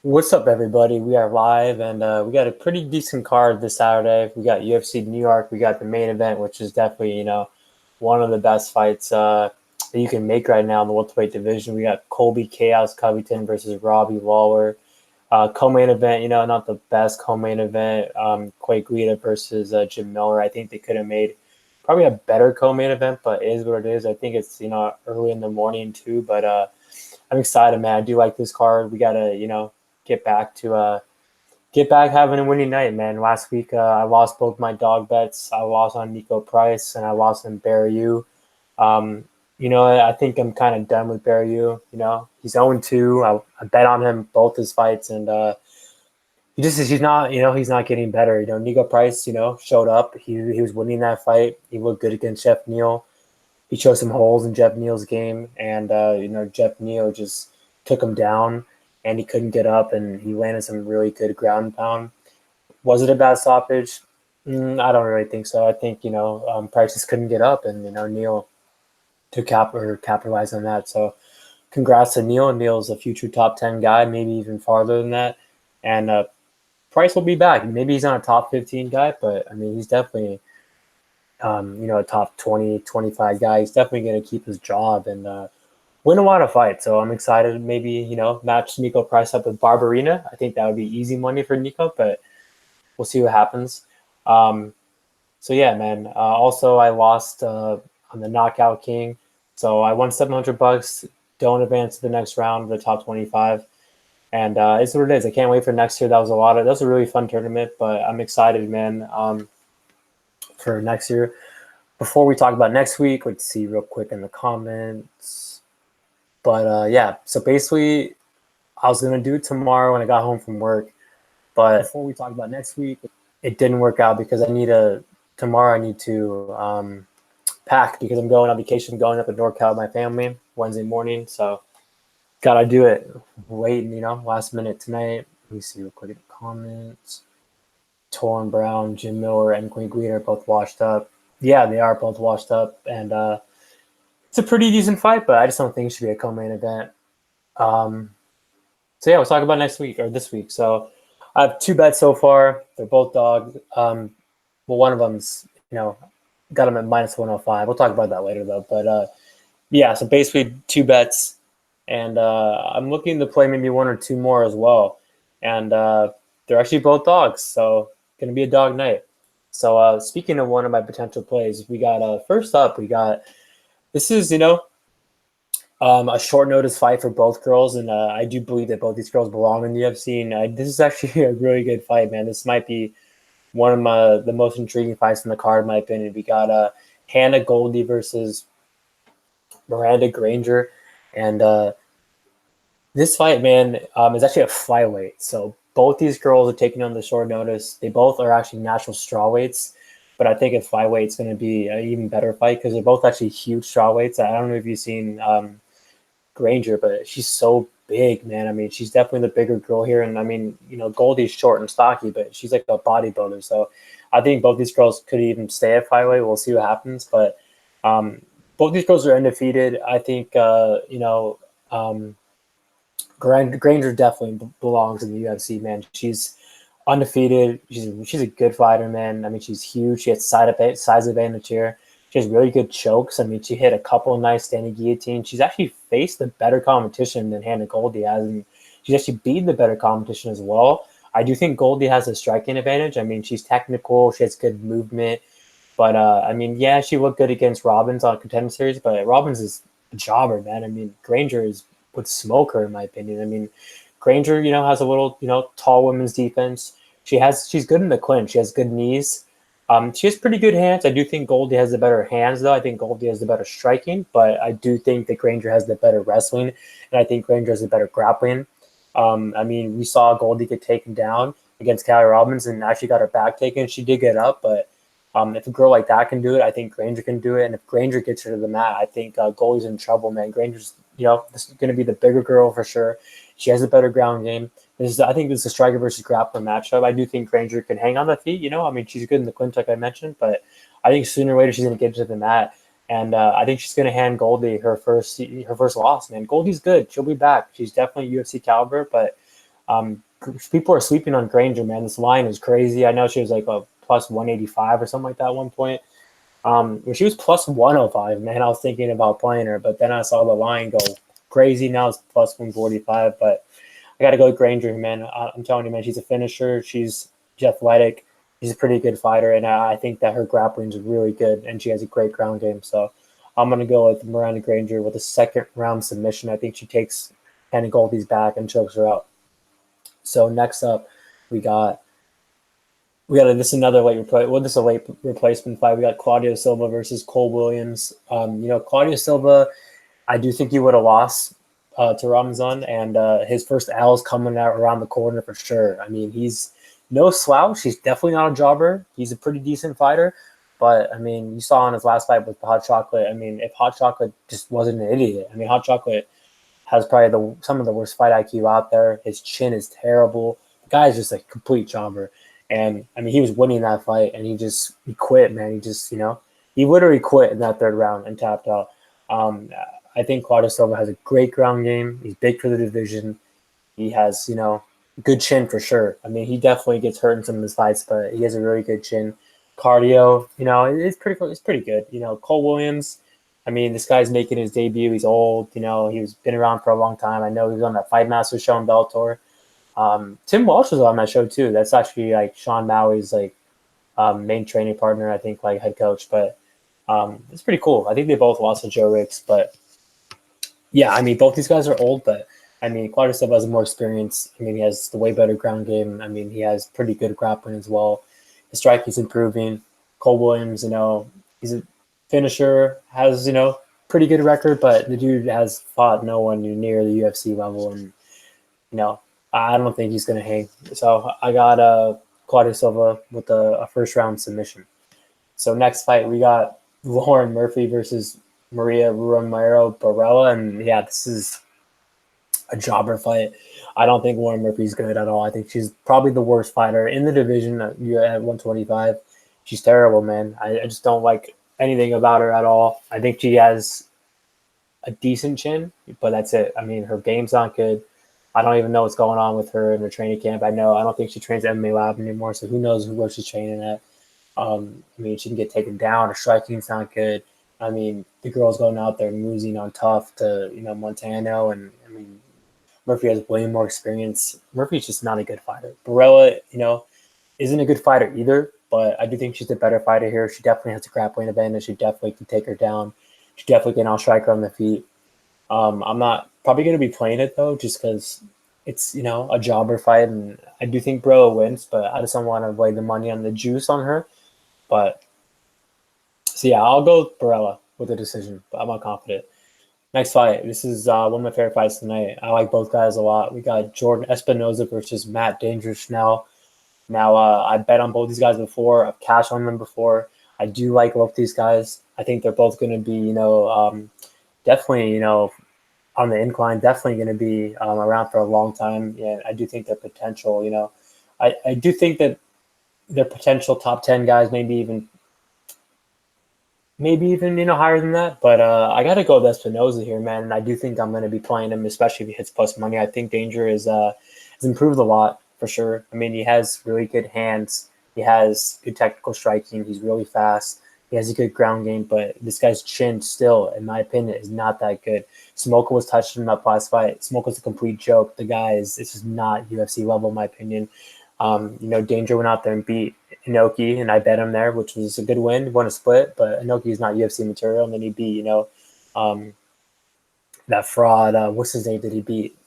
What's up, everybody? We are live, and we got a pretty decent card this Saturday. We got UFC New York. We got the main event, which is definitely, one of the best fights that you can make right now in the welterweight division. We got Colby Chaos Covington versus Robbie Lawler. Co-main event, not the best co-main event. Guida versus Jim Miller. I think they could have made probably a better co-main event, but it is what it is. I think it's early in the morning too, but I'm excited, man. I do like this card. We gotta, get back to get back having a winning night, man. Last week I lost both my dog bets. I lost on Nico Price and I lost on Barry. Um, I think I'm kind of done with Barry. He's 0-2. I bet on him both his fights, and he's not he's not getting better. Nico Price showed up. He was winning that fight. He looked good against Jeff Neal. He showed some holes in Jeff Neal's game, and Jeff Neal just took him down, and he couldn't get up, and he landed some really good ground and pound. Was it a bad stoppage? I don't really think so. I think Price just couldn't get up, and Neal to capitalize on that. So congrats to Neal. Neal's a future top 10 guy, maybe even farther than that, and Price will be back. Maybe he's not a top 15 guy, but I mean he's definitely a top 20, 25 guy. He's definitely going to keep his job and win a lot of fights. So I'm excited. Maybe match Nico Price up with Barberina. I think that would be easy money for Nico, but we'll see what happens. So yeah, man. Also, I lost on the Knockout King, so I won $700. Don't advance to the next round of the top 25. And it's what it is. I can't wait for next year. That was a really fun tournament, but I'm excited, man. For next year. Before we talk about next week, let's see real quick in the comments. But yeah, so basically, I was gonna do it tomorrow when I got home from work. But before we talk about next week, it didn't work out because tomorrow I need to pack because I'm going on vacation, going up to NorCal with my family Wednesday morning. So gotta do it late, last minute tonight. Let me see real quick in the comments. Torn Brown, Jim Miller, and Queen Guida are both washed up. Yeah, they are both washed up, and it's a pretty decent fight, but I just don't think it should be a co-main event. So yeah, we'll talk about next week or this week. So I have two bets so far. They're both dogs. Well, one of them's got them at minus 105. We'll talk about that later though. But yeah, so basically two bets, and I'm looking to play maybe one or two more as well, and they're actually both dogs, so going to be a dog night. So speaking of one of my potential plays, we got first up, this is a short notice fight for both girls, and I do believe that both these girls belong in the UFC. And this is actually a really good fight, man. This might be one of the most intriguing fights in the card, in my opinion. We got Hannah Goldy versus Miranda Granger, and this fight, man, is actually a flyweight. So both these girls are taking on the short notice. They both are actually natural strawweights, but I think at flyweight it's going to be an even better fight because they're both actually huge strawweights. I don't know if you've seen Granger, but she's so big, man. I mean, she's definitely the bigger girl here. And I mean, Goldie's short and stocky, but she's like a bodybuilder. So I think both these girls could even stay at flyweight. We'll see what happens. But both these girls are undefeated. I think, Granger definitely belongs in the UFC, man. She's undefeated. She's a good fighter, man. I mean, she's huge. She has size advantage here. She has really good chokes. I mean, she hit a couple of nice standing guillotines. She's actually faced the better competition than Hannah Goldy has, and she's actually beaten the better competition as well. I do think Goldy has a striking advantage. I mean, she's technical. She has good movement. But, I mean, yeah, she looked good against Robbins on Contender Series, but Robbins is a jobber, man. I mean, Granger would smoke her, in my opinion. I mean, Granger, has a little, tall women's defense. She's good in the clinch. She has good knees. She has pretty good hands. I do think Goldy has the better hands, though. I think Goldy has the better striking, but I do think that Granger has the better wrestling, and I think Granger has the better grappling. I mean, we saw Goldy get taken down against Callie Robbins and actually got her back taken. She did get up, but if a girl like that can do it, I think Granger can do it. And if Granger gets her to the mat, I think Goldie's in trouble, man. Granger's, this is going to be the bigger girl for sure. She has a better ground game. I think this is a striker versus grappler matchup. I do think Granger can hang on the feet. I mean, she's good in the clinch, like I mentioned, but I think sooner or later she's going to get to the mat. And I think she's going to hand Goldie her first loss, man. Goldie's good. She'll be back. She's definitely UFC caliber, but People are sleeping on Granger, man. This line is crazy. I know she was like a plus 185 or something like that at one point. When she was plus 105, man, I was thinking about playing her, but then I saw the line go crazy. Now it's plus 145, but I got to go with Granger, man. I'm telling you, man, she's a finisher. She's athletic. She's a pretty good fighter, and I think that her grappling is really good, and she has a great ground game. So I'm going to go with Miranda Granger with a second round submission. I think she takes Kenny Goldy's back and chokes her out. So next up, we got this is another this is a late replacement fight. We got Claudio Silva versus Cole Williams. Claudio Silva, I do think he would have lost to Ramazan, and his first L is coming out around the corner for sure. I mean, he's no slouch. He's definitely not a jobber. He's a pretty decent fighter. But, I mean, you saw in his last fight with Hot Chocolate, I mean, if Hot Chocolate just wasn't an idiot, I mean, Hot Chocolate has probably some of the worst fight IQ out there. His chin is terrible. The guy is just a complete jobber. And, I mean, he was winning that fight, and he quit, man. He literally quit in that third round and tapped out. I think Claudio Silva has a great ground game. He's big for the division. He has, good chin for sure. I mean, he definitely gets hurt in some of his fights, but he has a really good chin. Cardio, it's pretty good. Cole Williams, I mean, this guy's making his debut. He's old. He's been around for a long time. I know he was on that Fight Master show in Bellator. Tim Walsh was on that show too. That's actually like Sean Maui's main training partner, I think, like head coach. But it's pretty cool. I think they both lost to Joe Ricks, but yeah, I mean, both these guys are old, but I mean, Claudio Silva has more experience. I mean, he has the way better ground game. I mean, he has pretty good grappling as well. His striking's improving. Cole Williams, he's a finisher, has, pretty good record, but the dude has fought no one near the UFC level, and, I don't think he's going to hang. So I got Claudio Silva with a first-round submission. So next fight, we got Lauren Murphy versus Maria Romero Borella, and yeah, this is a jobber fight. I don't think Lauren Murphy's good at all. I think she's probably the worst fighter in the division at 125. She's terrible, man. I just don't like anything about her at all. I think she has a decent chin, but that's it. I mean, her game's not good. I don't even know what's going on with her in her training camp. I don't think she trains at MMA Lab anymore, so who knows where she's training at. I mean, she can get taken down. Her striking's not good. I mean, the girl's going out there losing on tough to, Montano, and I mean, Murphy has way more experience. Murphy's just not a good fighter. Borella, isn't a good fighter either, but I do think she's the better fighter here. She definitely has a grappling advantage. She definitely can take her down. She definitely can outstrike her on the feet. I'm not probably going to be playing it, though, just because it's, a jobber fight, and I do think Borella wins, but I just don't want to lay the money on the juice on her. But, so yeah, I'll go with Borella with a decision, but I'm not confident. Next fight. This is one of my favorite fights tonight. I like both guys a lot. We got Jordan Espinosa versus Matt Danger Schnell. Now, I bet on both these guys before. I've cashed on them before. I do like both these guys. I think they're both going to be, definitely, on the incline, definitely going to be around for a long time. Yeah, I do think their potential, I do think that their potential top 10 guys, maybe even higher than that. But I got to go with Espinosa here, man. And I do think I'm going to be playing him, especially if he hits plus money. I think Danger has improved a lot for sure. I mean, he has really good hands. He has good technical striking. He's really fast. He has a good ground game, but this guy's chin still, in my opinion, is not that good. Smoker was touching him up last fight. Smoker's a complete joke. The guy this is not UFC level, in my opinion. Danger went out there and beat Inoki, and I bet him there, which was a good win. Won a split, but Inoki's not UFC material. And then he beat, that fraud. What's his name? Did he beat?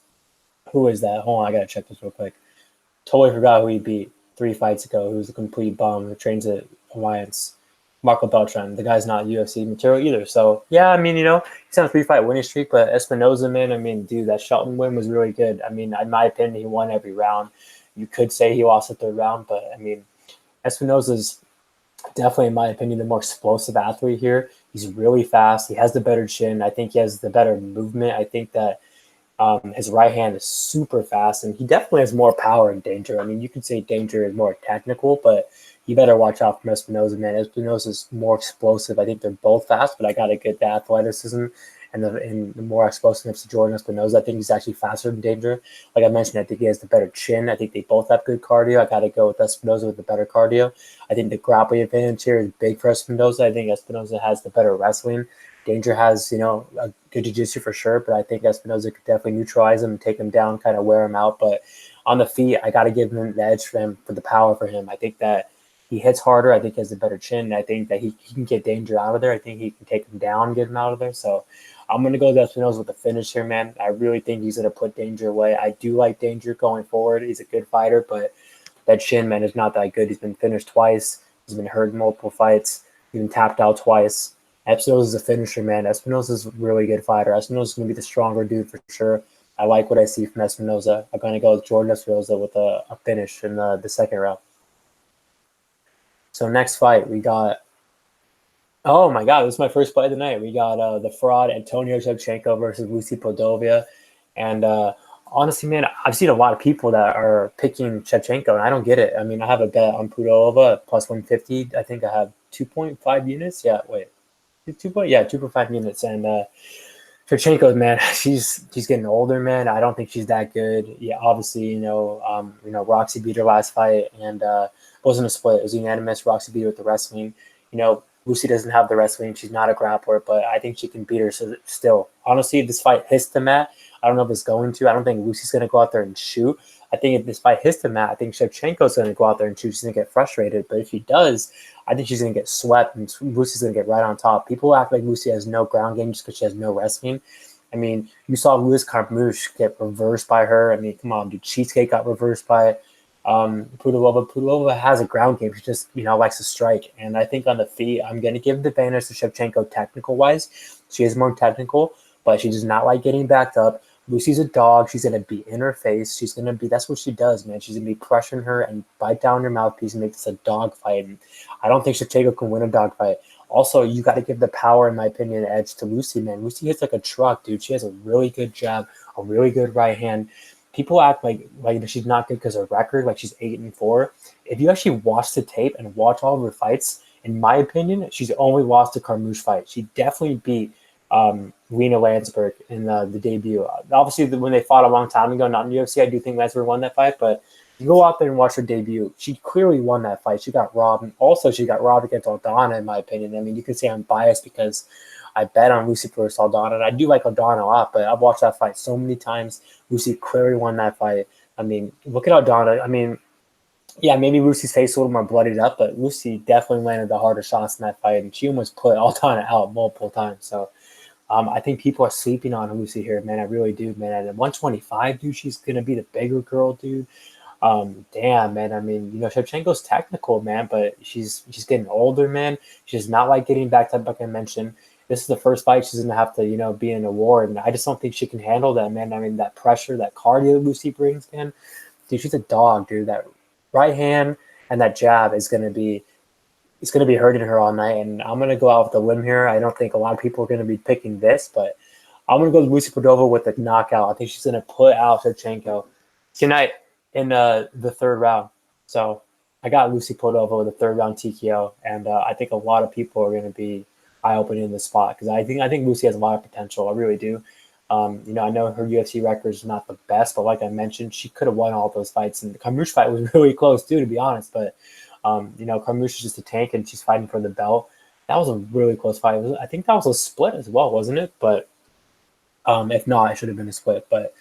Who is that? Hold on, I gotta check this real quick. Totally forgot who he beat 3 fights ago. Who was a complete bum who trains at Alliance. Marco Beltran. The guy's not UFC material either. So yeah, I mean, he's on a 3-fight winning streak, but Espinosa, man, I mean, dude, that Shelton win was really good. I mean, in my opinion, he won every round. You could say he lost the third round, but I mean, Espinosa's definitely, in my opinion, the more explosive athlete here. He's really fast. He has the better chin. I think he has the better movement. I think that his right hand is super fast, and he definitely has more power and Danger. I mean, you could say Danger is more technical, but you better watch out from Espinosa, man. Espinosa's more explosive. I think they're both fast, but I got to get the athleticism. and the more explosiveness to Jordan Espinosa. I think he's actually faster than Danger. Like I mentioned, I think he has the better chin. I think they both have good cardio. I got to go with Espinosa with the better cardio. I think the grappling advantage here is big for Espinosa. I think Espinosa has the better wrestling. Danger has, a good jiu-jitsu for sure, but I think Espinosa could definitely neutralize him, take him down, kind of wear him out. But on the feet, I got to give him the edge for the power for him. I think that he hits harder. I think he has a better chin. I think that he can get Danger out of there. I think he can take him down, get him out of there. So I'm going to go with Espinosa with the finish here, man. I really think he's going to put Danger away. I do like Danger going forward. He's a good fighter, but that chin, man, is not that good. He's been finished twice. He's been hurt in multiple fights. He's been tapped out twice. Espinosa's a finisher, man. Espinosa's a really good fighter. Espinosa's going to be the stronger dude for sure. I like what I see from Espinosa. I'm going to go with Jordan Espinosa with a finish in the second round. So next fight, we got – oh, my God, this is my first fight of the night. We got the fraud Antonio Shevchenko versus Lucy Pudilova. And honestly, man, I've seen a lot of people that are picking Shevchenko, and I don't get it. I mean, I have a bet on Pudilova plus 150. I think I have 2.5 units. Yeah, wait. 2.5 units. And Shevchenko, man, she's getting older, man. I don't think she's that good. Yeah, obviously, Roxy beat her last fight, and it wasn't a split. It was unanimous. Roxy beat her with the wrestling. Lucy doesn't have the wrestling. She's not a grappler, but I think she can beat her still. Honestly, if this fight hits the mat, I don't know if it's going to. I don't think Lucy's going to go out there and shoot. I think if this fight hits the mat, I think Shevchenko's going to go out there and shoot. She's going to get frustrated. But if she does, I think she's going to get swept, and Lucy's going to get right on top. People act like Lucy has no ground game just because she has no wrestling. I mean, you saw Luis Carmouche get reversed by her. I mean, come on, dude. Cheesecake got reversed by Pudilova. Pudilova has a ground game. She just, likes to strike. And I think on the feet, I'm going to give the advantage to Shevchenko technical-wise. She is more technical, but she does not like getting backed up. Lucy's a dog. She's going to be in her face. She's going to be – that's what she does, man. She's going to be pressuring her and bite down her mouthpiece and make this a dog fight. And I don't think Shevchenko can win a dog fight. Also, you got to give the power, in my opinion, edge to Lucy, man. Lucy hits like a truck, dude. She has a really good jab, a really good right hand. People act like she's not good because of her record, like she's 8-4. If you actually watch the tape and watch all of her fights, in my opinion, she's only lost the Carmouche fight. She definitely beat Lena Landsberg in the debut. Obviously, when they fought a long time ago, not in the UFC, I do think Landsberg won that fight. But you go out there and watch her debut. She clearly won that fight. She got robbed. And also, she got robbed against Aldana, in my opinion. I mean, you could say I'm biased because I bet on Lucy versus Aldana. And I do like Aldana a lot, but I've watched that fight so many times. Lucy clearly won that fight. I mean, look at Aldana. I mean, yeah, maybe Lucy's face a little more bloodied up, but Lucy definitely landed the harder shots in that fight, and she almost put Aldana out multiple times. So I think people are sleeping on Lucy here, man. I really do, man. At 125, dude, she's going to be the bigger girl, dude. Damn, man. I mean, Shevchenko's technical, man, but she's getting older, man. She does not like getting backed up, like I mentioned. This is the first fight she's going to have to, be in a war, and I just don't think she can handle that, man. I mean, that pressure, that cardio Lucy brings, man. Dude, she's a dog, dude. That right hand and that jab is going to be it's going to be hurting her all night, and I'm going to go out with a limb here. I don't think a lot of people are going to be picking this, but I'm going to go with Lucy Pudilova with the knockout. I think she's going to put out Shevchenko tonight in the third round. So I got Lucy Pudilova with a third round TKO, and I think a lot of people are going to be eye-opening in this spot because I think Lucy has a lot of potential. I really do. I know her UFC record is not the best, but like I mentioned, she could have won all those fights, and the Carmouche fight was really close too, to be honest. But Carmouche is just a tank, and she's fighting for the belt. That was a really close fight. I think that was a split as well, wasn't it? But if not, it should have been a split. But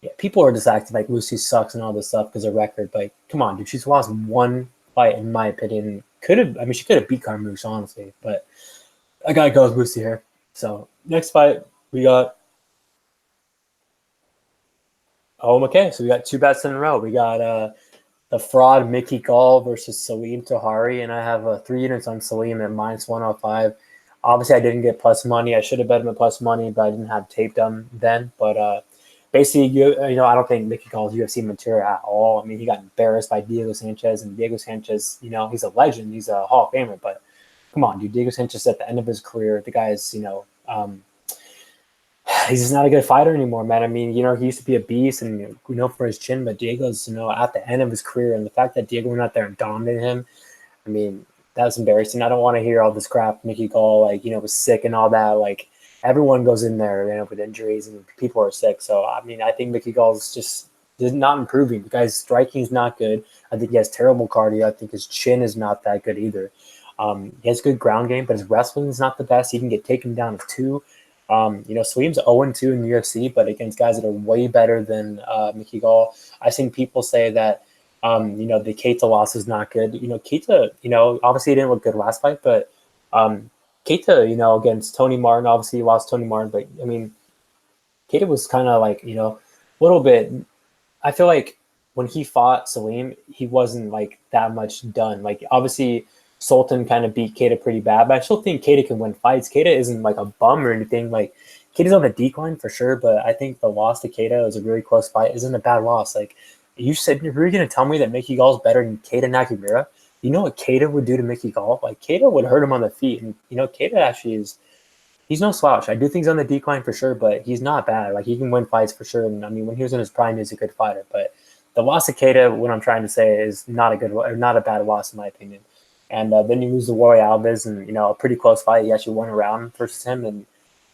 yeah, people are just acting like Lucy sucks and all this stuff because of record. But come on, dude, she's lost one fight, in my opinion. She could have beat Carmouche, honestly. But I gotta go with Lucy here. So next fight, we got. Oh, okay. So we got two bets in a row. We got the fraud Mickey Gall versus Salim Touahri, and I have 3 units on Salim at -105. Obviously, I didn't get plus money. I should have bet him at plus money, but I didn't have tape done then. But basically, I don't think Mickey Gall is UFC material at all. I mean, he got embarrassed by Diego Sanchez, and Diego Sanchez, he's a legend. He's a Hall of Famer, but come on, dude. Diego Sanchez at the end of his career, the guy is, he's just not a good fighter anymore, man. I mean, he used to be a beast and for his chin, but Diego's, at the end of his career, and the fact that Diego went out there and dominated him, I mean, that was embarrassing. I don't want to hear all this crap. Mickey Gall, was sick and all that. everyone goes in there, with injuries and people are sick. So I mean, I think Mickey Gall's just not improving. The guy's striking is not good. I think he has terrible cardio. I think his chin is not that good either. He has good ground game, but his wrestling is not the best. He can get taken down to 2. Salim's 0-2 in the UFC, but against guys that are way better than Mickey Gall. I've seen people say that, the Keita loss is not good. Keita, obviously he didn't look good last fight, but Keita, against Tony Martin, obviously he lost Tony Martin, but I mean, Keita was kind of like, a little bit. I feel like when he fought Salim, he wasn't like that much done. Like obviously Sultan kind of beat Keita pretty bad, but I still think Keita can win fights. Keita isn't like a bum or anything. Like Keita's on the decline for sure, but I think the loss to Keita was a really close fight. Isn't a bad loss. Like you said, you're really going to tell me that Mickey Gall is better than Keita Nakamura? You know what Keita would do to Mickey Gall? Like Keita would hurt him on the feet, and Keita actually is. He's no slouch. I do think he's on the decline for sure, but he's not bad. Like he can win fights for sure. And I mean, when he was in his prime, he's a good fighter. But the loss to Keita, what I'm trying to say, is not a bad loss in my opinion. And then you lose to Warley Alves, and a pretty close fight. He actually won a round versus him, and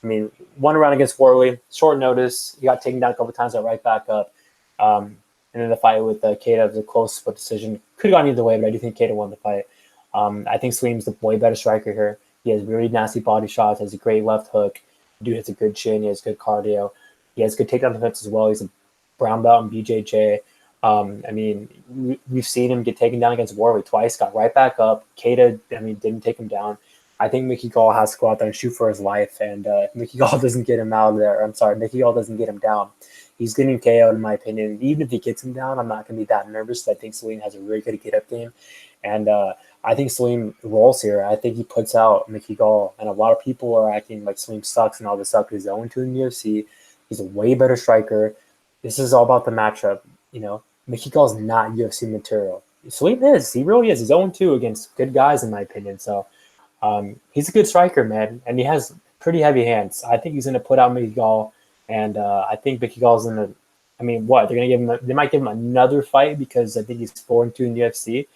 I mean, won a round against Warley. Short notice, he got taken down a couple of times, got right back up. And then the fight with Keita was a close split decision. Could have gone either way, but I do think Keita won the fight. I think Salim's the way better striker here. He has really nasty body shots, has a great left hook. Dude has a good chin. He has good cardio. He has good takedown defense as well. He's a brown belt in BJJ. I mean, we've seen him get taken down against Warley twice, got right back up. Keita, didn't take him down. I think Mickey Gall has to go out there and shoot for his life. And if Mickey Gall doesn't get him out of there, Mickey Gall doesn't get him down, he's getting KO'd in my opinion. Even if he gets him down, I'm not going to be that nervous. I think Salim has a really good get-up game. And I think Salim rolls here. I think he puts out Mickey Gall. And a lot of people are acting like Salim sucks and all this stuff. He's 0-2 in the UFC. He's a way better striker. This is all about the matchup. Mickey Gall's not UFC material. Salim is. He really is. He's 0-2 against good guys, in my opinion. So he's a good striker, man. And he has pretty heavy hands. I think he's going to put out Mickey Gall. And I think Mickey Gall's going to – they're going to give him – they might give him another fight because I think he's 4-2 in the UFC.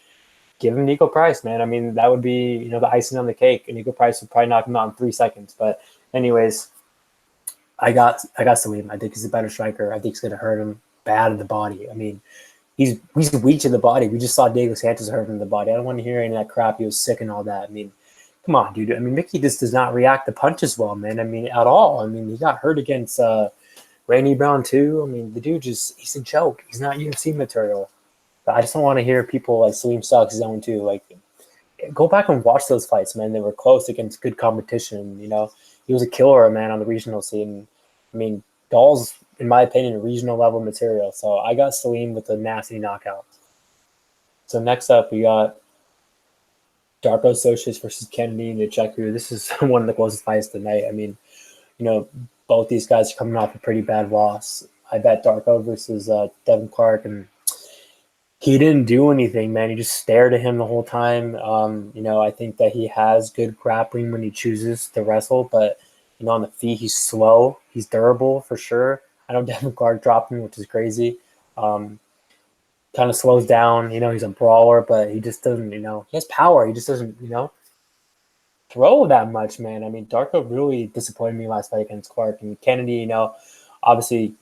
Give him Nico Price, man. I mean, that would be, the icing on the cake. And Nico Price would probably knock him out in 3 seconds. But anyways, I got Salim. I think he's a better striker. I think he's going to hurt him bad in the body. I mean, he's weak to the body. We just saw Diego Sanchez hurt him in the body. I don't want to hear any of that crap. He was sick and all that. I mean, come on, dude. I mean, Mickey just does not react to punches well, man. I mean, at all. I mean, he got hurt against Randy Brown too. I mean, the dude he's a joke. He's not UFC material. But I just don't want to hear people like Salim sucks, he's 0-2. Like, go back and watch those fights, man. They were close against good competition. He was a killer, man, on the regional scene. I mean, Gall's, in my opinion, a regional level material. So I got Salim with a nasty knockout. So next up, we got Darko Stosic versus Kennedy Nzechukwu. This is one of the closest fights tonight. I mean, both these guys are coming off a pretty bad loss. I bet Darko versus Devin Clark, and he didn't do anything, man. He just stared at him the whole time. I think that he has good grappling when he chooses to wrestle, but on the feet, he's slow. He's durable for sure. I know Devin Clark dropped him, which is crazy. Kind of slows down. He's a brawler, but he just doesn't, he has power. He just doesn't, throw that much, man. I mean, Darko really disappointed me last fight against Clark. And Kennedy, obviously,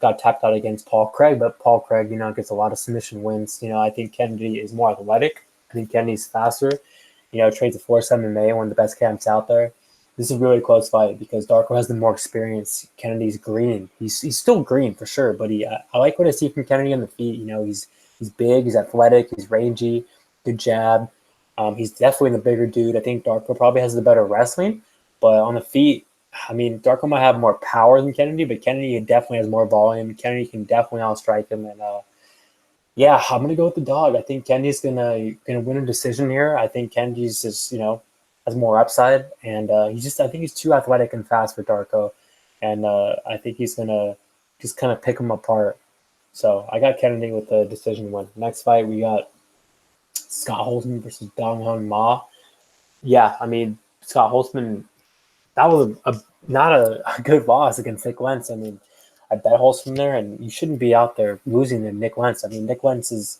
got tapped out against Paul Craig, but Paul Craig, gets a lot of submission wins. I think Kennedy is more athletic. I think Kennedy's faster. Trains at Force MMA, one of the best camps out there. This is a really close fight because Darko has the more experience. Kennedy's green. He's still green for sure, but I like what I see from Kennedy on the feet. He's big, he's athletic, he's rangy, good jab. He's definitely the bigger dude. I think Darko probably has the better wrestling, but on the feet, I mean, Darko might have more power than Kennedy, but Kennedy definitely has more volume. Kennedy can definitely outstrike him, and yeah, I'm gonna go with the dog. I think Kennedy's gonna win a decision here. I think Kennedy's just has more upside, and I think he's too athletic and fast for Darko, and I think he's gonna just kind of pick him apart. So I got Kennedy with the decision win. Next fight, we got Scott Holtzman versus Dong Hyun Ma. Yeah, I mean, Scott Holtzman, that was not a good loss against Nick Lentz. I mean, I bet Holtzman there, and you shouldn't be out there losing to Nick Lentz. I mean, Nick Lentz is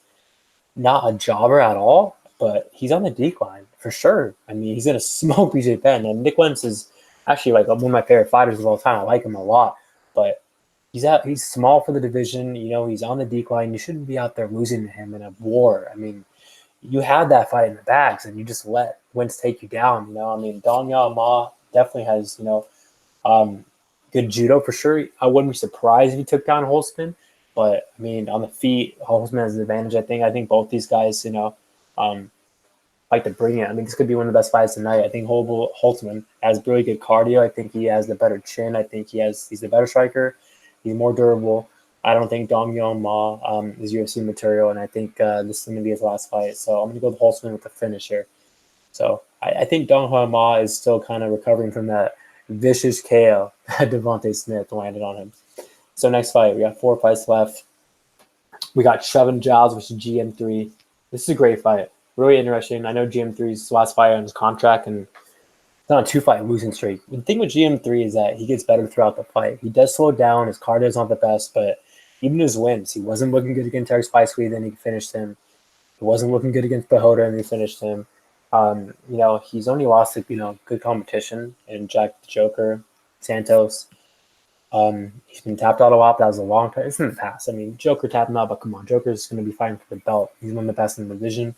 not a jobber at all, but he's on the decline for sure. I mean, he's going to smoke BJ Penn. And Nick Lentz is actually like one of my favorite fighters of all time. I like him a lot, but he's small for the division. He's on the decline. You shouldn't be out there losing to him in a war. I mean, you had that fight in the bags, and you just let Wentz take you down. I mean, Dong Ma definitely has um, good judo for sure. I wouldn't be surprised if he took down Holtsman, but I mean, on the feet, Holtzman has an advantage. I think both these guys, um, like to bring it. I mean, this could be one of the best fights tonight. I think Holtzman has really good cardio. I think he has the better chin. I think he's the better striker. He's more durable. I don't think Dong Ma is UFC material, and I think this is going to be his last fight. So I'm going to go with Holtzman with the finish here. So I think Dong Ma is still kind of recovering from that vicious KO that Devontae Smith landed on him. So next fight, we got 4 fights left. We got Shev and Giles versus GM3. This is a great fight. Really interesting. I know GM3's last fight on his contract, and it's on a 2-fight losing streak. The thing with GM3 is that he gets better throughout the fight. He does slow down. His cardio is not the best, but even his wins, he wasn't looking good against Eric Spicely, then he finished him. He wasn't looking good against Behoda, and he finished him. He's only lost to, good competition in Jack the Joker, Santos. He's been tapped out a lot, but that was a long time. It's in the past. I mean, Joker tapped him out, but come on, Joker's going to be fighting for the belt. He's one of the best in the division.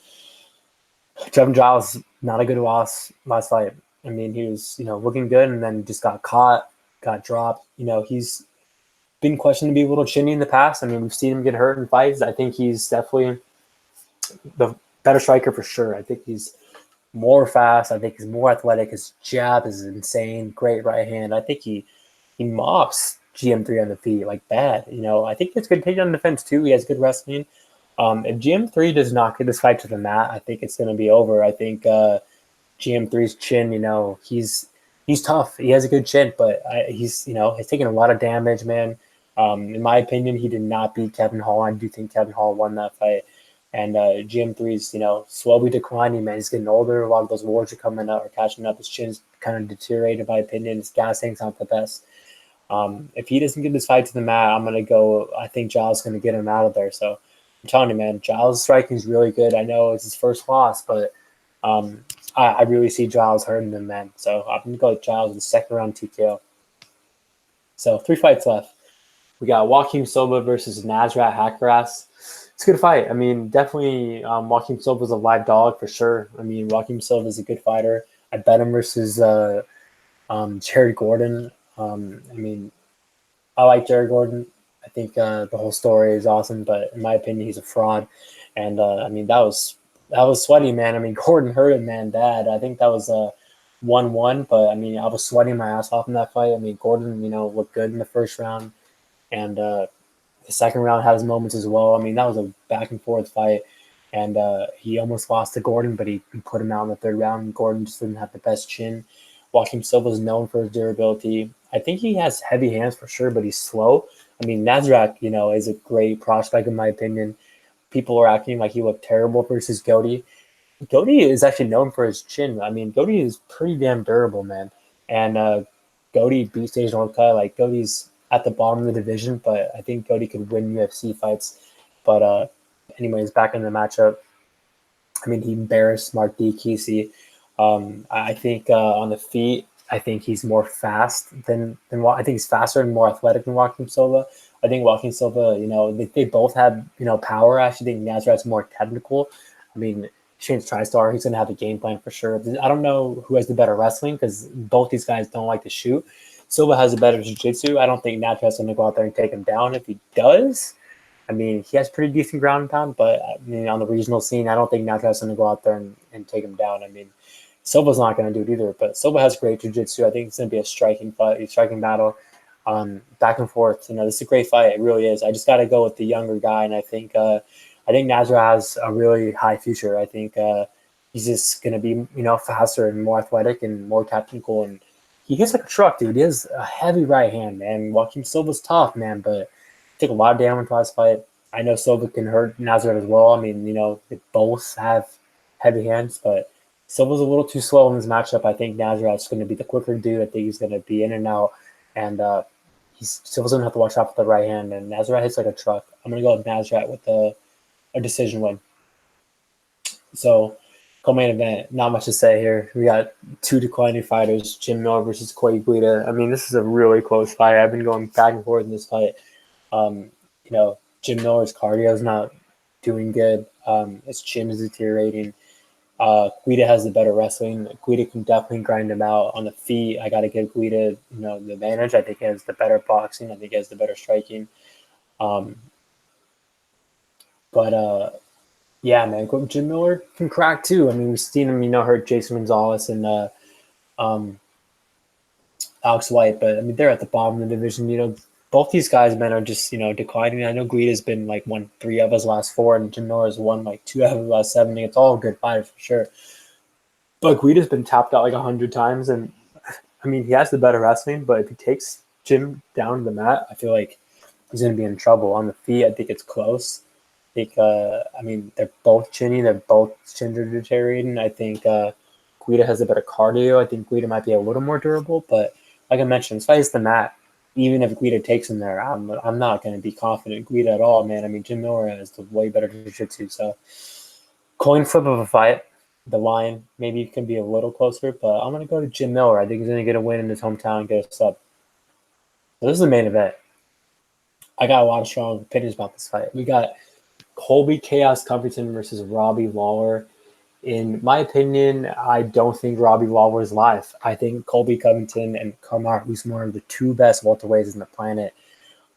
Trevin Giles, not a good loss last fight. I mean, he was, looking good, and then just got caught, got dropped. He's been questioned to be a little chinny in the past. I mean, we've seen him get hurt in fights. I think he's definitely the better striker for sure. I think he's more fast. I think he's more athletic. His jab is insane. Great right hand. I think he mops GM3 on the feet like bad. I think it's good takedown defense too. He has good wrestling. If GM3 does not get this fight to the mat, I think it's going to be over. I think GM3's chin, he's tough. He has a good chin, but he's taking a lot of damage, man. In my opinion, he did not beat Kevin Hall. I do think Kevin Hall won that fight. And GM3's, slowly declining, man. He's getting older. A lot of those wards are coming up or catching up. His chin's kind of deteriorated, in my opinion. His gas tank's not the best. If he doesn't get this fight to the mat, I'm going to go. I think Giles is going to get him out of there. So I'm telling you, man, Giles' striking is really good. I know it's his first loss, but I really see Giles hurting him, man. So I'm going to go with Giles in the second round TKO. So 3 fights left. We got Joaquim Silva versus Nasrat Haqparast. It's a good fight. I mean, definitely Joaquim Silva's a live dog for sure. I mean, Joaquim Silva's a good fighter. I bet him versus Jared Gordon. I mean, I like Jared Gordon. I think the whole story is awesome, but in my opinion, he's a fraud. And I mean, that was sweaty, man. I mean, Gordon hurt him, man, bad. I think that was a 1-1, but I mean, I was sweating my ass off in that fight. I mean, Gordon, looked good in the first round, and the second round had his moments as well. I mean, that was a back and forth fight, and he almost lost to Gordon, but he put him out in the third round. Gordon just didn't have the best chin. Joaquim Silva is known for his durability. I think he has heavy hands for sure, but he's slow. I mean, Nasrat, is a great prospect in my opinion. People are acting like he looked terrible versus Goldy. Goldy is actually known for his chin. I mean, Goldy is pretty damn durable, man. And Goldy beat Sage Northcutt. Like, Goldy's at the bottom of the division, but I think Goldy could win UFC fights. But anyways, back in the matchup. I mean, he embarrassed Mark D. Kesey. I think on the feet, I think he's more fast than I think he's faster and more athletic than Joaquim Silva. I think Joaquim Silva, they both have, power. I actually think Nasrat's more technical. I mean, Shane's TriStar, he's going to have a game plan for sure. I don't know who has the better wrestling because both these guys don't like to shoot. Silva has a better jiu-jitsu. I don't think Nasrat's going to go out there and take him down. If he does, I mean, he has pretty decent ground and pound, but I mean, on the regional scene, I don't think Nasrat's going to go out there and take him down. I mean, Silva's not going to do it either, but Silva has great jiu-jitsu. I think it's going to be a striking fight, a striking battle, back and forth. This is a great fight. It really is. I just got to go with the younger guy, and I think Nasrat has a really high future. I think he's just going to be, faster and more athletic and more technical, and he hits like a truck, dude. He has a heavy right hand, man. Joaquim Silva's tough, man, but he took a lot of damage last fight. I know Silva can hurt Nasrat as well. I mean, they both have heavy hands, but Silva's a little too slow in this matchup. I think Nasrat's going to be the quicker dude. I think he's going to be in and out, and Silva's going to have to watch out for the right hand, and Nasrat hits like a truck. I'm going to go with Nasrat with a decision win. So Co-main event, not much to say here. We got two declining fighters, Jim Miller versus Guida. I mean, this is a really close fight. I've been going back and forth in this fight. Um, Jim Miller's cardio is not doing good. His chin is deteriorating. Guida has the better wrestling. Guida can definitely grind him out on the feet. I got to give Guida, the advantage. I think he has the better boxing. I think he has the better striking. Um, but yeah, man, Jim Miller can crack too. I mean, we've seen him, hurt Jason Gonzalez and um, Alex White, but I mean, they're at the bottom of the division. Both these guys, man, are just declining. I know Guida's been like won 3 of his last 4, and Jim Miller's won like 2 out of his last 7. It's all good fighters for sure. But Guida's been tapped out like 100 times, and I mean, he has the better wrestling. But if he takes Jim down to the mat, I feel like he's going to be in trouble. On the feet, I think it's close. I think, I mean, they're both chinny. They're both chin deteriorating. I think Guida has a better cardio. I think Guida might be a little more durable. But like I mentioned, this fight is the mat. Even if Guida takes him there, I'm not going to be confident in Guida at all, man. I mean, Jim Miller has the way better jiu-jitsu. So coin flip of a fight. The line maybe can be a little closer, but I'm going to go to Jim Miller. I think he's going to get a win in his hometown and get a sub. So this is the main event. I got a lot of strong opinions about this fight. We got Colby Chaos Covington versus Robbie Lawler. In my opinion, I don't think Robbie Lawler is live. I think Colby Covington and Kamaru Usman are the 2 best welterweights on the planet.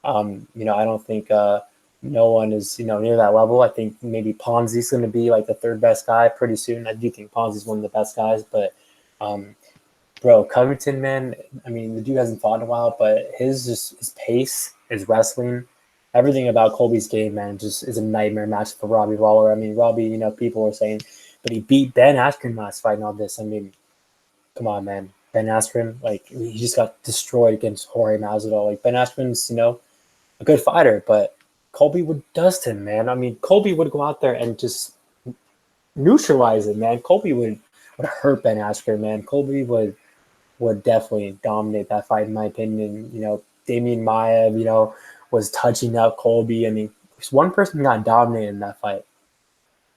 I don't think no one is, near that level. I think maybe Ponzi's going to be like the 3rd best guy pretty soon. I do think Ponzi's one of the best guys, but bro, Covington, man, I mean, the dude hasn't fought in a while, but his pace, his wrestling, everything about Colby's game, man, just is a nightmare match for Robbie Lawler. I mean, Robbie, people are saying, but he beat Ben Askren last fight and all this. I mean, come on, man. Ben Askren, like, he just got destroyed against Jorge Masvidal. Like, Ben Askren's, a good fighter, but Colby would dust him, man. I mean, Colby would go out there and just neutralize him, man. Colby would hurt Ben Askren, man. Colby would definitely dominate that fight, in my opinion. Damian Maia, was touching up Colby. I mean, there's one person got dominated in that fight,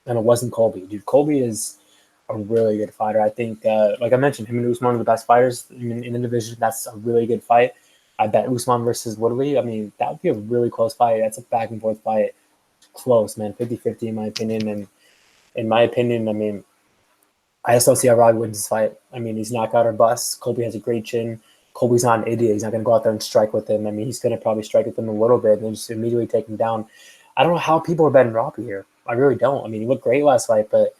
and it wasn't Colby. Dude, Colby is a really good fighter. I think, like I mentioned, him and Usman are the best fighters in the division. That's a really good fight. I bet Usman versus Woodley, I mean, that would be a really close fight. That's a back-and-forth fight. Close, man. 50-50 in my opinion. And in my opinion, I mean, I just don't see how Robbie wins this fight. I mean, he's knockout or bust. Colby has a great chin. Colby's not an idiot. He's not going to go out there and strike with him. I mean, he's going to probably strike with him a little bit and then just immediately take him down. I don't know how people are betting Robbie here. I really don't. I mean, he looked great last fight, but,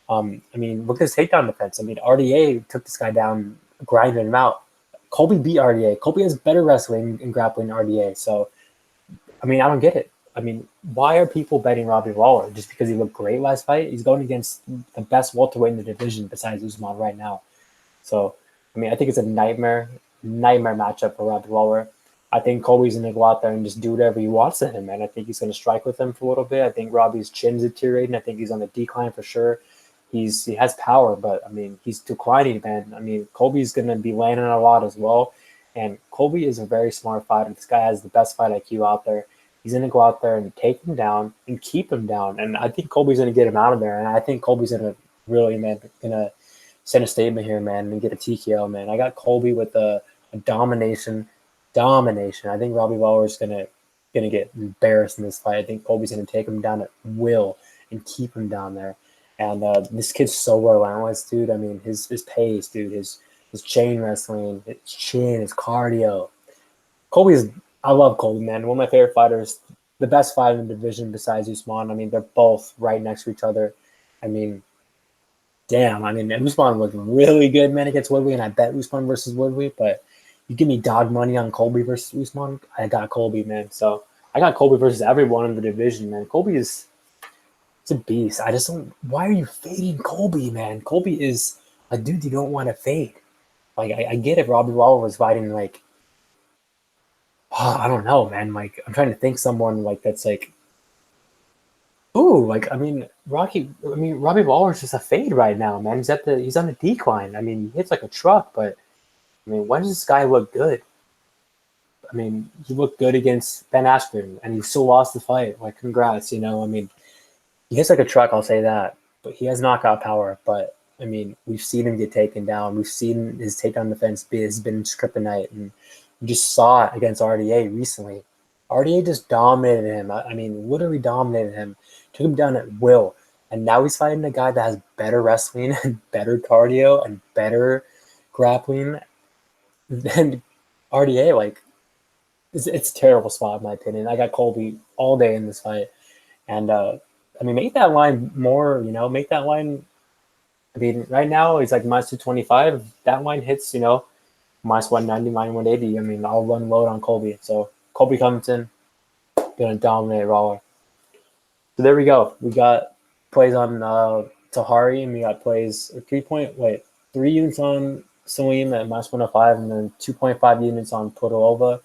I mean, look at his takedown defense. I mean, RDA took this guy down, grinding him out. Colby beat RDA. Colby has better wrestling and grappling than RDA. So, I mean, I don't get it. I mean, why are people betting Robbie Lawler? Just because he looked great last fight? He's going against the best welterweight in the division besides Usman right now. So, I mean, I think it's a nightmare matchup for Robbie Lawler. I think Colby's going to go out there and just do whatever he wants to him, man. I think he's going to strike with him for a little bit. I think Robbie's chin's deteriorating. I think he's on the decline for sure. He has power, but, I mean, he's declining, man. I mean, Colby's going to be landing a lot as well. And Colby is a very smart fighter. This guy has the best fight IQ out there. He's going to go out there and take him down and keep him down. And I think Colby's going to get him out of there. And I think Colby's going to really, man, going to send a statement here, man, and get a TKO, man. I got Colby with a domination. I think Robbie Lawler is going to get embarrassed in this fight. I think Colby's going to take him down at will and keep him down there. And this kid's so relentless, dude. I mean, his pace, dude, his chain wrestling, his chin, his cardio. I love Colby, man. One of my favorite fighters, the best fighter in the division besides Usman. I mean, they're both right next to each other. I mean, damn. I mean, Usman looked really good, man, against Woodley, and I bet Usman versus Woodley. But you give me dog money on Colby versus Usman, I got Colby, man. So I got Colby versus everyone in the division, man. Colby is it's a beast. I just don't. Why are you fading Colby, man? Colby is a dude you don't want to fade. Like I get it. Robbie Lawler was fighting like, I don't know, man. Like I'm trying to think someone like that's like, ooh, like I mean Robbie Lawler's just a fade right now, man. He's on the decline. I mean, he hits like a truck, but I mean, when does this guy look good? I mean, he looked good against Ben Askren, and he still lost the fight. Like, congrats, I mean, he hits like a truck, I'll say that. but he has knockout power. But I mean, we've seen him get taken down. We've seen his takedown defense has been kryptonite, and we just saw it against RDA recently. RDA just dominated him. I mean, literally dominated him, took him down at will. And now he's fighting a guy that has better wrestling and better cardio and better grappling than RDA. Like, it's a terrible spot, in my opinion. I got Colby all day in this fight. And, I mean, make that line more, make that line. I mean, right now he's like minus 225. If that line hits, minus 190, minus 180, I mean, I'll run load on Colby. So Colby comes in, going to dominate Lawler. So there we go. We got plays on Touahri, and we got plays 3 units on Salim at minus 105, and then 2.5 units on Pudilova.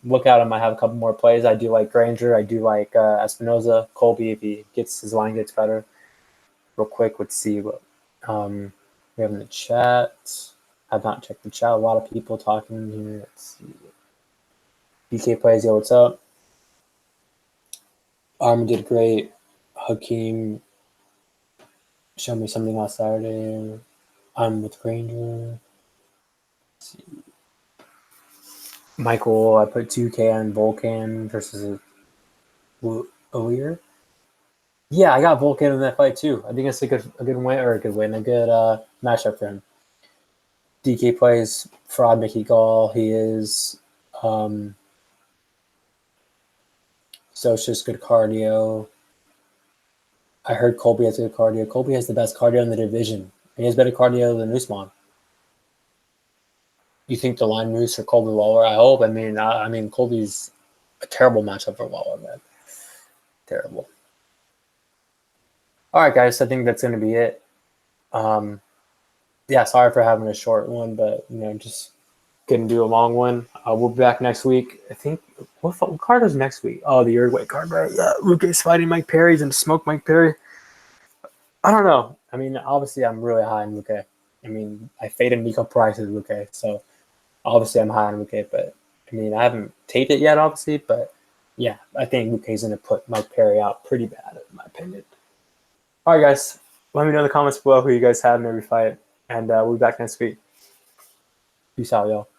Look at him. I have a couple more plays. I do like Granger. I do like Espinosa. Colby, if his line gets better. Real quick, let's see what we have in the chat. I've not checked the chat. A lot of people talking here. Let's see. BK plays, yo, what's up? Armin did great. Hakeem showed me something last Saturday. I'm with Granger. Let's see. Michael, I put 2K on Volkan versus Alir. Yeah, I got Volkan in that fight too. I think it's a good win, a good matchup for him. DK plays fraud Mickey Gall. He is so it's just good cardio. I heard Colby has good cardio. Colby has the best cardio in the division. He has better cardio than Usman. You think the line moves for Colby Lawler? I hope. I mean, Colby's a terrible matchup for Lawler, man. Terrible. All right, guys. I think that's going to be it. Yeah, sorry for having a short one, but just couldn't do a long one. We'll be back next week. I think what card is next week? Oh, the Uruguay card, right? Yeah, Luke's fighting Mike Perry. He's going to smoke Mike Perry. I don't know. I mean, obviously, I'm really high on Luke. I mean, I faded Nico Price with Luke, so obviously I'm high on Luke. But I mean, I haven't taped it yet, obviously. But yeah, I think Luke's going to put Mike Perry out pretty bad, in my opinion. All right, guys. Let me know in the comments below who you guys have in every fight, and we'll be back next week. Peace out, y'all.